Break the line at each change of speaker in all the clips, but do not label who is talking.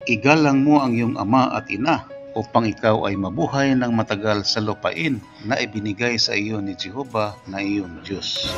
Igalang mo ang iyong ama at ina upang ikaw ay mabuhay ng matagal sa lupain na ibinigay sa iyo ni Jehovah na iyong Diyos.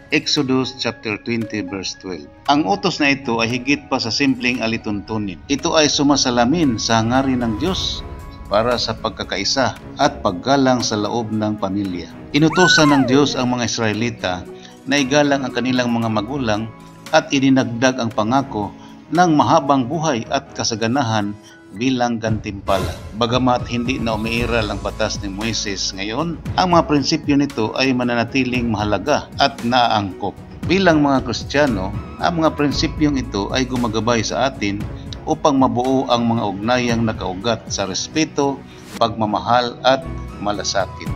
Exodus chapter 20 verse 12. Ang utos na ito ay higit pa sa simpleng alituntunin. Ito ay sumasalamin sa hangarin ng Diyos para sa pagkakaisa at paggalang sa loob ng pamilya. Inutosan ng Diyos ang mga Israelita na igalang ang kanilang mga magulang at idinagdag ang pangako ng mahabang buhay at kasaganahan bilang gantimpala. Bagamat hindi na umiiral ang batas ni Moises ngayon, ang mga prinsipyo nito ay mananatiling mahalaga at naaangkop. Bilang mga Kristiyano, ang mga prinsipyong ito ay gumagabay sa atin upang mabuo ang mga ugnayang nakaugat sa respeto, pagmamahal at malasakit.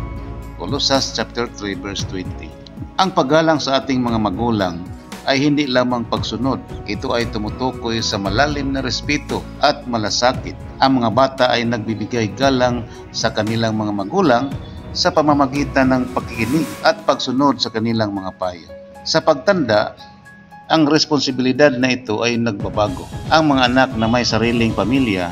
Colossus chapter 3 verse 20. Ang paggalang sa ating mga magulang ay hindi lamang pagsunod. Ito ay tumutukoy sa malalim na respeto at malasakit. Ang mga bata ay nagbibigay galang sa kanilang mga magulang sa pamamagitan ng pakikinig at pagsunod sa kanilang mga payo. Sa pagtanda, ang responsibilidad na ito ay nagbabago. Ang mga anak na may sariling pamilya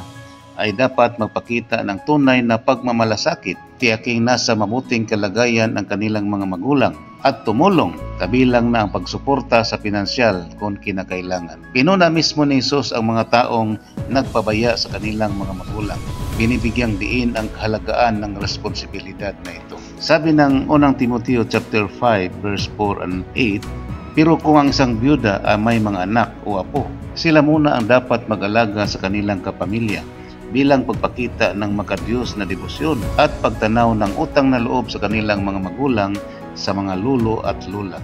ay dapat magpakita ng tunay na pagmamalasakit, tiyaking nasa mabuting kalagayan ang kanilang mga magulang at tumulong kabilang na ang pagsuporta sa pinansyal kung kinakailangan. Pinuna mismo ni Jesus ang mga taong nagpabaya sa kanilang mga magulang. Binibigyang diin ang kahalagaan ng responsibilidad na ito. Sabi ng unang Timoteo chapter 5 verse 4 and 8, pero kung ang isang byuda ay may mga anak o apo, sila muna ang dapat mag-alaga sa kanilang kapamilya bilang pagpakita ng makadiyos na debosyon at pagtanaw ng utang na loob sa kanilang mga magulang sa mga lulo at lula,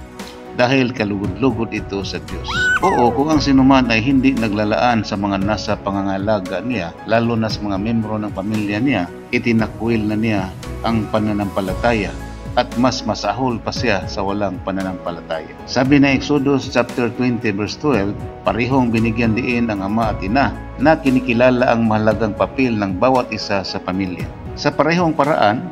dahil kalugod-lugod ito sa Diyos. Oo, kung ang sinuman ay hindi naglalaan sa mga nasa pangangalaga niya, lalo na sa mga membro ng pamilya niya, itinakwil na niya ang pananampalataya at mas masahol pa siya sa walang pananampalataya. Sabi na Exodus chapter 20 verse 12, parehong binigyan diin ang ama at ina na kinikilala ang mahalagang papel ng bawat isa sa pamilya. Sa parehong paraan,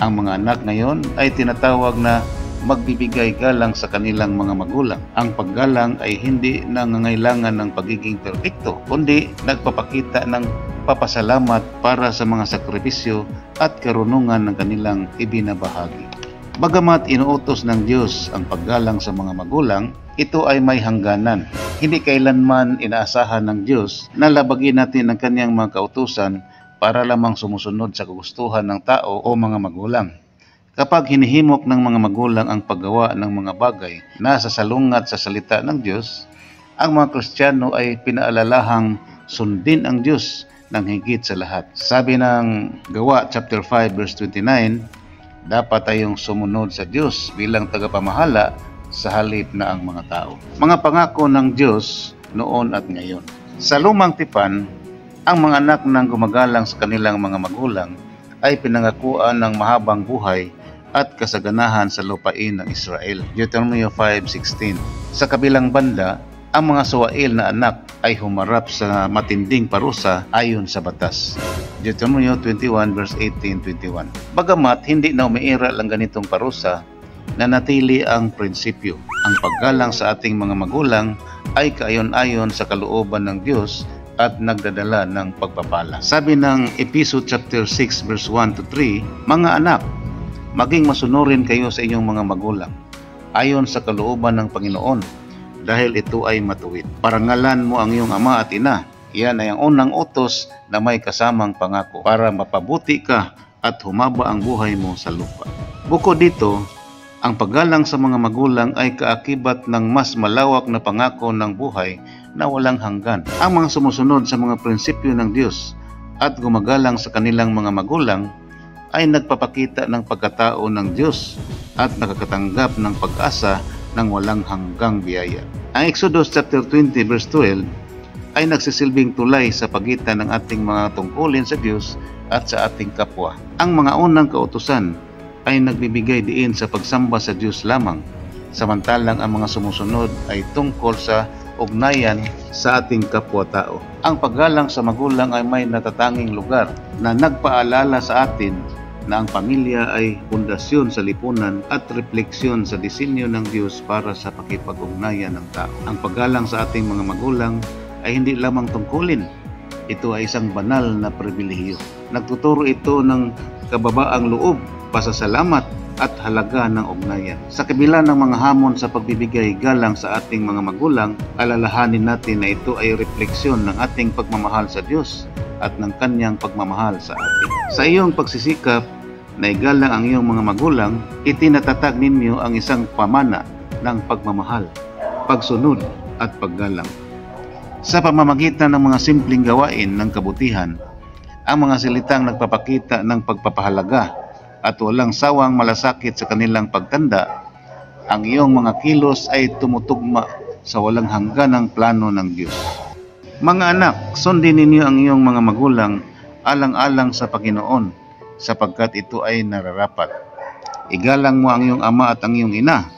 ang mga anak ngayon ay tinatawag na magbibigay galang sa kanilang mga magulang. Ang paggalang ay hindi nangangailangan ng pagiging perpekto, kundi nagpapakita ng papasalamat para sa mga sakripisyo at karunungan ng kanilang ibinabahagi. Bagamat inuutos ng Diyos ang paggalang sa mga magulang, ito ay may hangganan. Hindi kailanman inaasahan ng Diyos na labagin natin ang kanyang mga kautusan para lamang sumusunod sa kagustuhan ng tao o mga magulang. Kapag hinihimok ng mga magulang ang paggawa ng mga bagay na sasalungat sa salita ng Diyos, ang mga Kristiyano ay pinaalalahang sundin ang Diyos ng higit sa lahat. Sabi ng Gawa chapter 5 verse 29, dapat tayong sumunod sa Diyos bilang tagapamahala sa halip na ang mga tao. Mga pangako ng Diyos noon at ngayon. Sa lumang tipan, ang mga anak ng gumagalang sa kanilang mga magulang ay pinangakuan ng mahabang buhay at kasaganahan sa lupain ng Israel. Deuteronomy 5:16. Sa kabilang banda, ang mga suwail na anak ay humarap sa matinding parusa ayon sa batas. Deuteronomy 21 verse 18-21. Bagamat hindi na umiiral ang ganitong parusa, nanatili ang prinsipyo. Ang paggalang sa ating mga magulang ay kaayon-ayon sa kalooban ng Diyos at nagdadala ng pagpapala. Sabi ng Episode chapter 6 verse 1-3, mga anak, maging masunurin kayo sa inyong mga magulang ayon sa kalooban ng Panginoon, dahil ito ay matuwid. Parangalan mo ang iyong ama at ina. Yan ay ang unang utos na may kasamang pangako para mapabuti ka at humaba ang buhay mo sa lupa. Bukod dito, ang paggalang sa mga magulang ay kaakibat ng mas malawak na pangako ng buhay na walang hanggan. Ang mga sumusunod sa mga prinsipyo ng Diyos at gumagalang sa kanilang mga magulang ay nagpapakita ng pagkatao ng Diyos at nakakatanggap ng pag-asa ng walang hanggang biyaya. Ang Exodus chapter 20 verse 12 ay nagsisilbing tulay sa pagitan ng ating mga tungkulin sa Diyos at sa ating kapwa. Ang mga unang kautusan ay nagbibigay diin sa pagsamba sa Diyos lamang, samantalang ang mga sumusunod ay tungkol sa ugnayan sa ating kapwa-tao. Ang paggalang sa magulang ay may natatanging lugar na nagpaalala sa atin na ang pamilya ay pundasyon sa lipunan at refleksyon sa disenyo ng Diyos para sa pakipag-ugnayan ng tao. Ang paggalang sa ating mga magulang ay hindi lamang tungkulin, Ito ay isang banal na pribilehiyo. Nagtuturo ito ng kababaang loob, pasasalamat at halaga ng ugnayan. Sa kabila ng mga hamon sa pagbibigay galang sa ating mga magulang, alalahanin natin na ito ay refleksyon ng ating pagmamahal sa Diyos at ng Kanyang pagmamahal sa atin. Sa iyong pagsisikap na igalang ang iyong mga magulang, itinatatag ninyo ang isang pamana ng pagmamahal, pagsunod at paggalang. Sa pamamagitan ng mga simpleng gawain ng kabutihan, ang mga salitang nagpapakita ng pagpapahalaga at walang sawang malasakit sa kanilang pagtanda, ang iyong mga kilos ay tumutugma sa walang hangganang plano ng Diyos. Mga anak, sundin ninyo ang iyong mga magulang alang-alang sa Panginoon, sapagkat ito ay nararapat. Igalang mo ang iyong ama at ang iyong ina.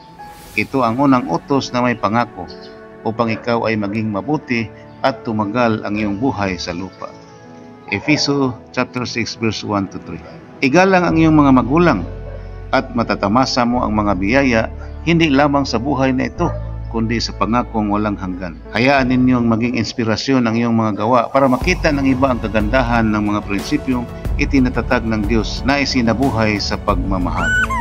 Ito ang unang utos na may pangako, upang ikaw ay maging mabuti at tumagal ang iyong buhay sa lupa. Efeso chapter 6 verse 1 to 3. Igalang ang iyong mga magulang at matatamasa mo ang mga biyaya hindi lamang sa buhay na ito, kundi sa pangakong walang hanggan. Hayaan ninyong maging inspirasyon ang iyong mga gawa para makita ng iba ang kagandahan ng mga prinsipyong itinatatag ng Diyos na isinabuhay sa pagmamahal.